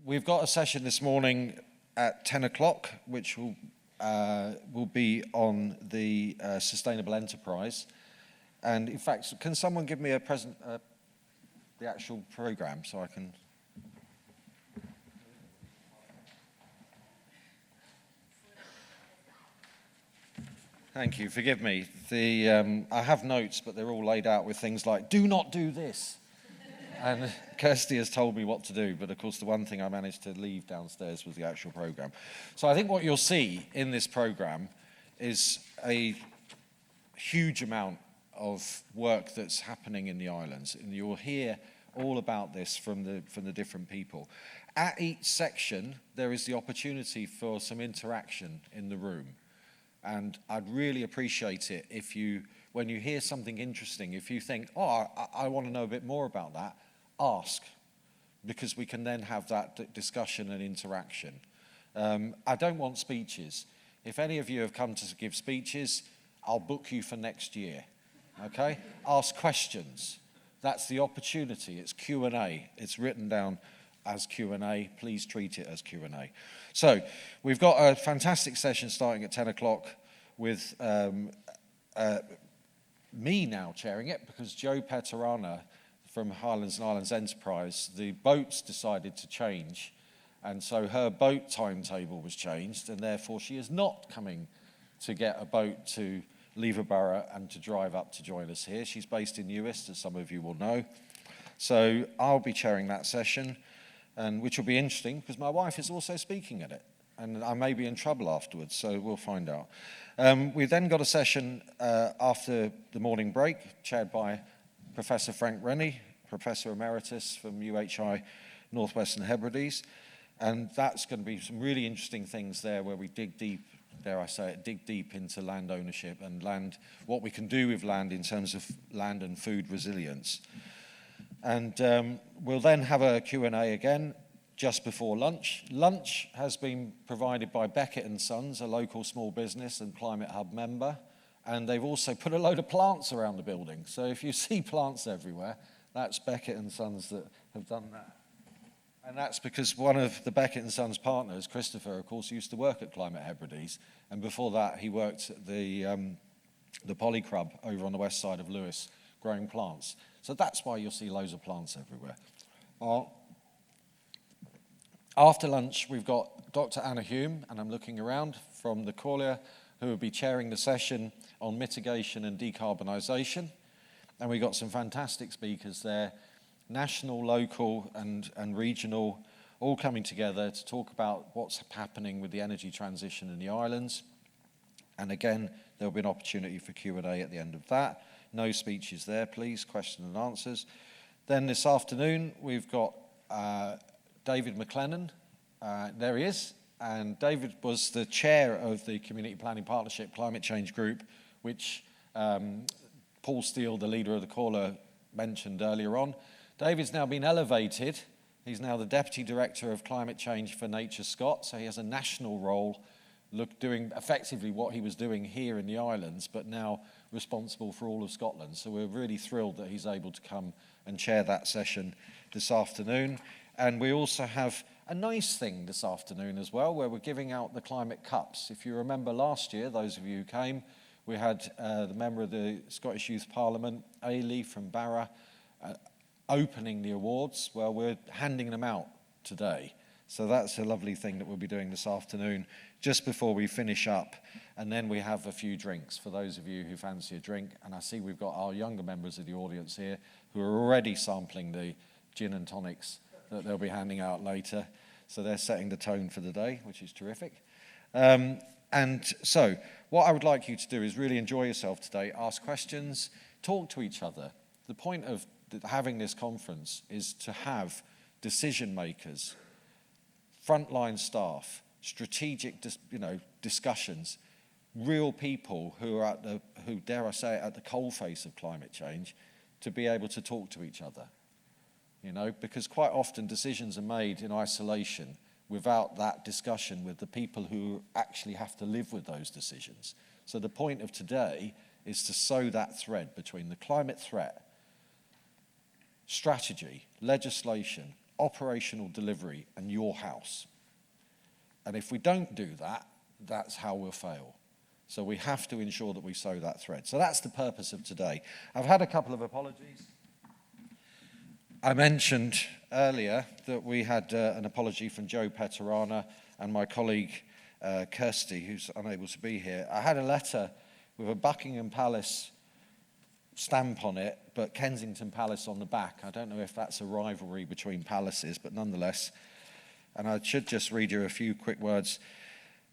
we've got a session this morning at 10 o'clock, which will be on the sustainable enterprise. And in fact, can someone give me the actual program so I can... Thank you, forgive me. I have notes, but they're all laid out with things like, do not do this. And Kirsty has told me what to do, but of course the one thing I managed to leave downstairs was the actual program. So I think what you'll see in this program is a huge amount of work that's happening in the islands, and you'll hear all about this from the different people. At each section, there is the opportunity for some interaction in the room. And I'd really appreciate it if you, when you hear something interesting, if you think, oh, I want to know a bit more about that, ask, because we can then have that discussion and interaction. I don't want speeches. If any of you have come to give speeches, I'll book you for next year, okay? Ask questions. That's the opportunity. It's Q&A. It's written down as Q&A. Please treat it as Q&A. So we've got a fantastic session starting at 10 o'clock with me now chairing it, because Joe Peterana from Highlands and Islands Enterprise, the boats decided to change, and so her boat timetable was changed, and therefore she is not coming to get a boat to Leverborough and to drive up to join us here. She's based in Uist, as some of you will know. So I'll be chairing that session, and which will be interesting because my wife is also speaking at it, and I may be in trouble afterwards, so we'll find out. We've then got a session after the morning break, chaired by Professor Frank Rennie, Professor Emeritus from UHI Northwestern Hebrides, and that's going to be some really interesting things there where we dig deep, dare I say it, dig deep into land ownership and what we can do with land in terms of land and food resilience. And we'll then have a Q&A again just before lunch. Lunch has been provided by Beckett & Sons, a local small business and Climate Hub member, and they've also put a load of plants around the building. So if you see plants everywhere, that's Beckett & Sons that have done that. And that's because one of the Beckett & Sons partners, Christopher, of course, used to work at Climate Hebrides, and before that he worked at the Polycrub over on the west side of Lewis, growing plants. So that's why you'll see loads of plants everywhere. After lunch, we've got Dr. Anna Hume, and I'm looking around, from the Corlia, who will be chairing the session on mitigation and decarbonisation. And we've got some fantastic speakers there, national, local, and regional, all coming together to talk about what's happening with the energy transition in the islands. And again, there'll be an opportunity for Q&A at the end of that. No speeches there, please, question and answers. Then this afternoon, we've got David McLennan. There he is. And David was the chair of the Community Planning Partnership Climate Change Group, which Paul Steele, the leader of the caller, mentioned earlier on. David's now been elevated. He's now the Deputy Director of Climate Change for Nature Scot, so he has a national role, doing effectively what he was doing here in the islands, but now responsible for all of Scotland. So we're really thrilled that he's able to come and chair that session this afternoon. And we also have a nice thing this afternoon as well, where we're giving out the climate cups. If you remember last year, those of you who came, we had the member of the Scottish Youth Parliament, Ailey from Barra, opening the awards. Well, we're handing them out today. So that's a lovely thing that we'll be doing this afternoon, just before we finish up. And then we have a few drinks for those of you who fancy a drink. And I see we've got our younger members of the audience here who are already sampling the gin and tonics that they'll be handing out later. So they're setting the tone for the day, which is terrific. And so what I would like you to do is really enjoy yourself today, ask questions, talk to each other. The point of having this conference is to have decision makers, frontline staff, strategic discussions, real people who are who dare I say it, at the coalface of climate change, to be able to talk to each other. Because quite often decisions are made in isolation without that discussion with the people who actually have to live with those decisions. So the point of today is to sow that thread between the climate threat, strategy, legislation, operational delivery and your house. And if we don't do that, that's how we'll fail. So we have to ensure that we sow that thread. So that's the purpose of today. I've had a couple of apologies. I mentioned earlier that we had an apology from Joe Peterana and my colleague Kirsty, who's unable to be here. I had a letter with a Buckingham Palace stamp on it, but Kensington Palace on the back. I don't know if that's a rivalry between palaces, but nonetheless. And I should just read you a few quick words.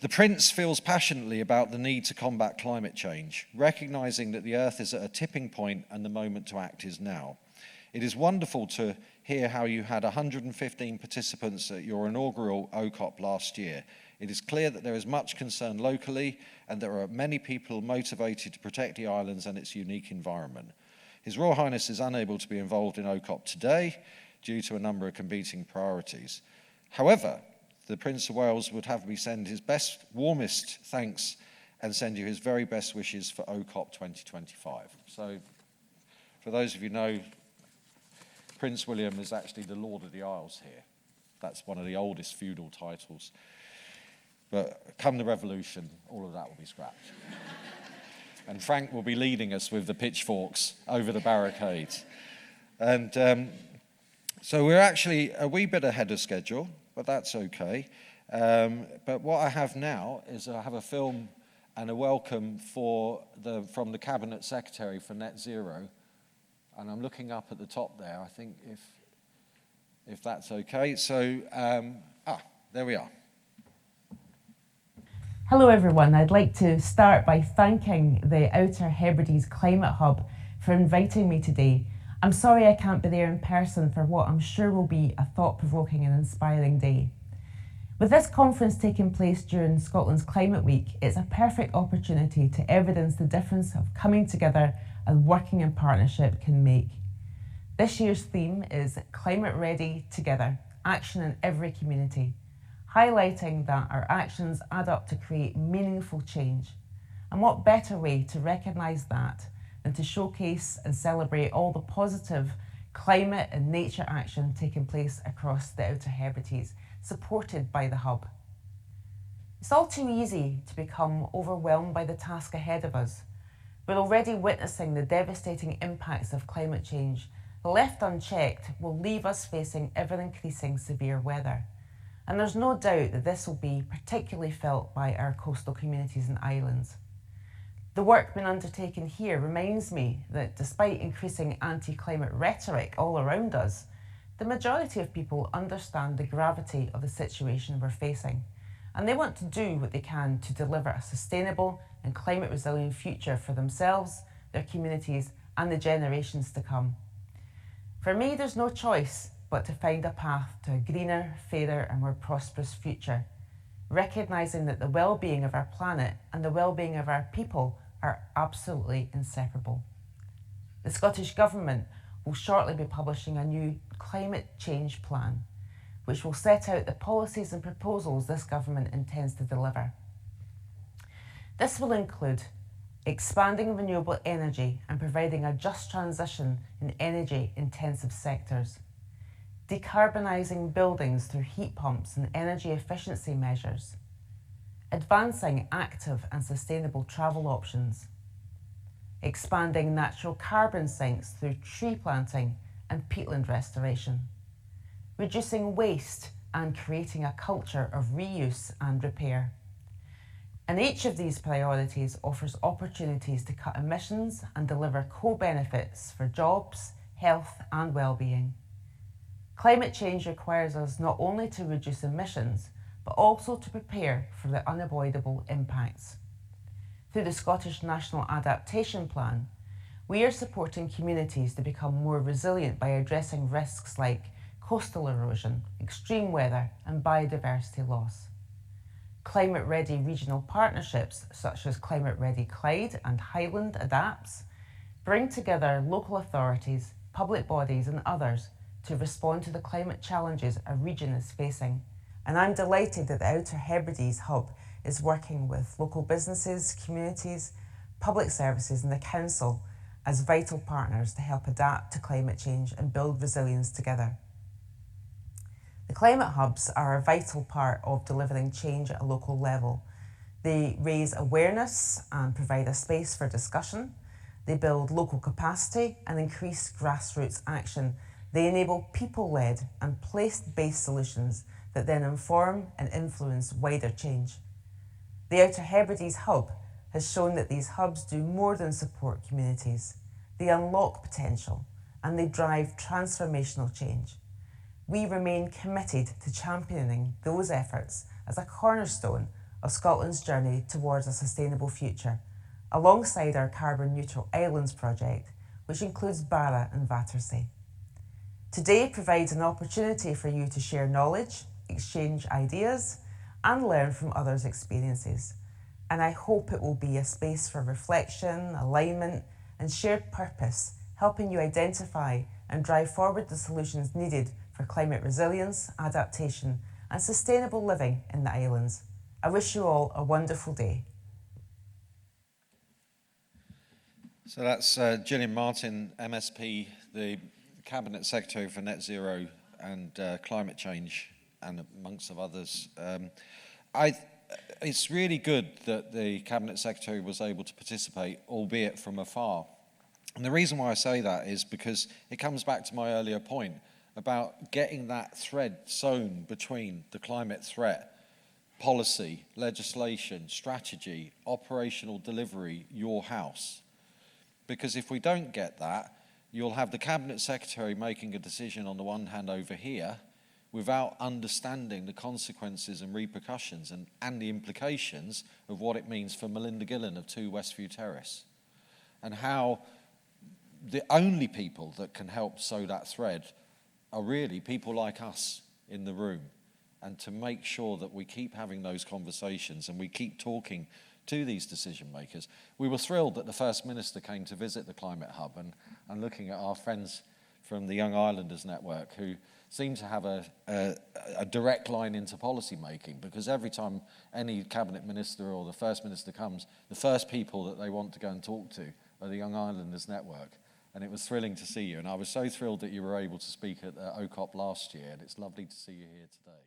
The Prince feels passionately about the need to combat climate change, recognizing that the Earth is at a tipping point and the moment to act is now. It is wonderful to hear how you had 115 participants at your inaugural OH-COP last year. It is clear that there is much concern locally and there are many people motivated to protect the islands and its unique environment. His Royal Highness is unable to be involved in OH-COP today due to a number of competing priorities. However, the Prince of Wales would have me send his best, warmest thanks and send you his very best wishes for OH-COP 2025. So, for those of you who know, Prince William is actually the Lord of the Isles here. That's one of the oldest feudal titles. But come the revolution, all of that will be scrapped. And Frank will be leading us with the pitchforks over the barricades. And so we're actually a wee bit ahead of schedule, but that's okay. But what I have now is I have a film and a welcome from the Cabinet Secretary for Net Zero. And I'm looking up at the top there, I think, if that's okay. So, there we are. Hello everyone, I'd like to start by thanking the Outer Hebrides Climate Hub for inviting me today. I'm sorry I can't be there in person for what I'm sure will be a thought-provoking and inspiring day. With this conference taking place during Scotland's Climate Week, it's a perfect opportunity to evidence the difference of coming together and working in partnership can make. This year's theme is Climate Ready Together, Action in Every Community, highlighting that our actions add up to create meaningful change. And what better way to recognise that than to showcase and celebrate all the positive climate and nature action taking place across the Outer Hebrides, supported by the Hub. It's all too easy to become overwhelmed by the task ahead of us. We're already witnessing the devastating impacts of climate change. Left unchecked, will leave us facing ever-increasing severe weather. And there's no doubt that this will be particularly felt by our coastal communities and islands. The work being undertaken here reminds me that despite increasing anti-climate rhetoric all around us, the majority of people understand the gravity of the situation we're facing, and they want to do what they can to deliver a sustainable and climate resilient future for themselves, their communities, and the generations to come. For me, there's no choice but to find a path to a greener, fairer, and more prosperous future, recognising that the well-being of our planet and the well-being of our people are absolutely inseparable. The Scottish Government will shortly be publishing a new climate change plan, which will set out the policies and proposals this government intends to deliver. This will include expanding renewable energy and providing a just transition in energy-intensive sectors, decarbonising buildings through heat pumps and energy efficiency measures, advancing active and sustainable travel options, expanding natural carbon sinks through tree planting and peatland restoration, reducing waste and creating a culture of reuse and repair. And each of these priorities offers opportunities to cut emissions and deliver co-benefits for jobs, health and well-being. Climate change requires us not only to reduce emissions, but also to prepare for the unavoidable impacts. Through the Scottish National Adaptation Plan, we are supporting communities to become more resilient by addressing risks like coastal erosion, extreme weather and biodiversity loss. Climate-ready regional partnerships such as Climate Ready Clyde and Highland Adapts bring together local authorities, public bodies and others to respond to the climate challenges a region is facing. And I'm delighted that the Outer Hebrides Hub is working with local businesses, communities, public services and the Council as vital partners to help adapt to climate change and build resilience together. climate hubs are a vital part of delivering change at a local level. They raise awareness and provide a space for discussion. They build local capacity and increase grassroots action. They enable people-led and place-based solutions that then inform and influence wider change. The Outer Hebrides Hub has shown that these hubs do more than support communities. They unlock potential and they drive transformational change. We remain committed to championing those efforts as a cornerstone of Scotland's journey towards a sustainable future, alongside our carbon neutral islands project, which includes Barra and Battersea. Today provides an opportunity for you to share knowledge, exchange ideas, and learn from others' experiences. And I hope it will be a space for reflection, alignment, and shared purpose, helping you identify and drive forward the solutions needed for climate resilience, adaptation, and sustainable living in the islands. I wish you all a wonderful day. So that's Gillian Martin, MSP, the Cabinet Secretary for Net Zero and Climate Change, and amongst of others. It's really good that the Cabinet Secretary was able to participate, albeit from afar. And the reason why I say that is because it comes back to my earlier point about getting that thread sewn between the climate threat, policy, legislation, strategy, operational delivery, your house. Because if we don't get that, you'll have the Cabinet Secretary making a decision on the one hand over here without understanding the consequences and repercussions and the implications of what it means for Melinda Gillian of 2 Westview Terrace, and how the only people that can help sew that thread are really people like us in the room, and to make sure that we keep having those conversations and we keep talking to these decision makers. We were thrilled that the First Minister came to visit the Climate Hub, and looking at our friends from the Young Islanders Network who seem to have a direct line into policy making, because every time any Cabinet Minister or the First Minister comes, the first people that they want to go and talk to are the Young Islanders Network. And it was thrilling to see you, and I was so thrilled that you were able to speak at OH-COP last year, and it's lovely to see you here today.